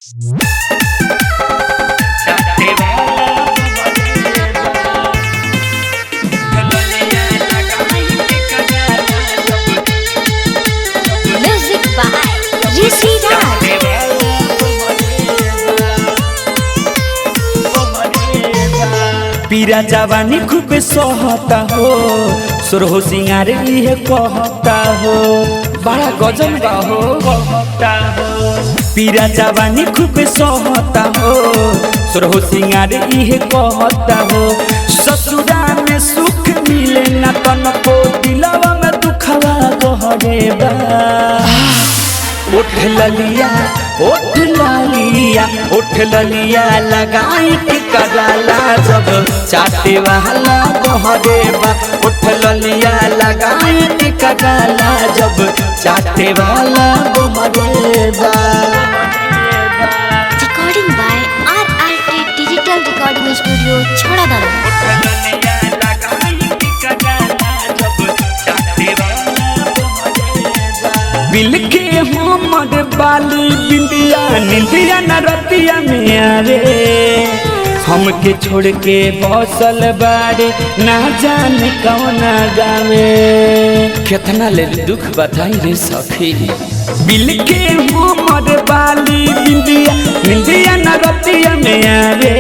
Music by Rishi Raj. पीरा जवानी खूब सहता हो सुरहो सिंगार लिए कहता हो बड़ा गजब बा हो कहता हो। पीरा जवानी खूब सहता हो सुरहो सिंगार लिए कहता हो। ससुरा में सुख मिले न तनको दिलवा में दुखवा गहरे बा। उठ ललिया लगाई के कराला जब चाटे वाला बहरे बा। उठ ललिया लगाई के कराला जब चाटे वाला बहरे बा। Recording by RRT Digital Recording Studio, Chhadadana. Bill के हमर बाली बिंदिया निंदिया न रतिया में आवे। हमके छोड़ के बसल बाड़े ना जाने कौन गावे। कितना ले दुख बताई रे सखी। बिल के हमर बाली बिंदिया निंदिया न रतिया में आवे।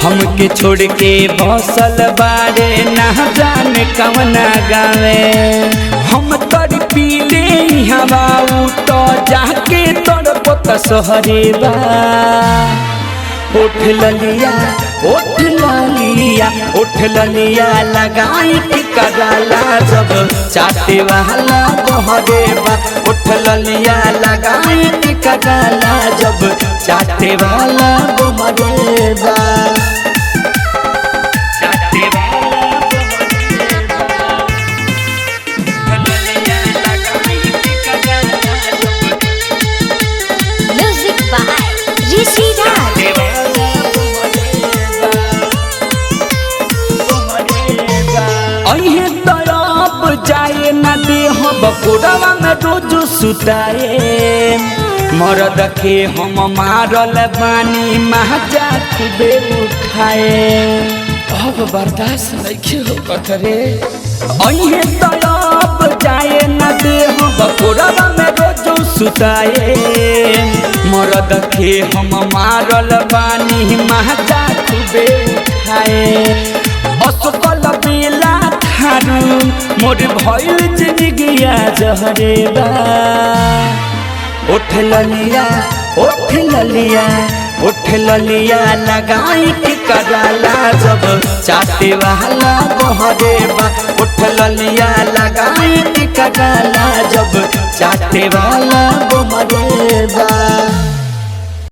हमके छोड़ के बसल बाड़े ना जाने कौन गावे। हम तोर पीले हवा तो जाके तोर पोत सहरे बा। उठ ललिया लगाई के कराला जब चाटे वाला बहरे बा। उठ ललिया लगाई के कराला जब चाटे वाला बहरे बा। Music by Rishi Raj. अहे तरफ जाए न दे हम बकुरवा में रोज सुताए। मरद के हम मारल बानी महाजा खूबे उठाए। अब बर्दाश्त नहीं होत रे। अहे तरफ जाए न दे हम बकुरवा में रोज सुताए। मरद के हम मारल बानी महाजा खूबे उठाए। असकल बेला थारू मोर भइल जिंदगिया जहरे बा। उठ ललिया लगाई के कराला जब चाटे वाला बहरे बा। उठ ललिया लगाई के कराला जब चाटे वाला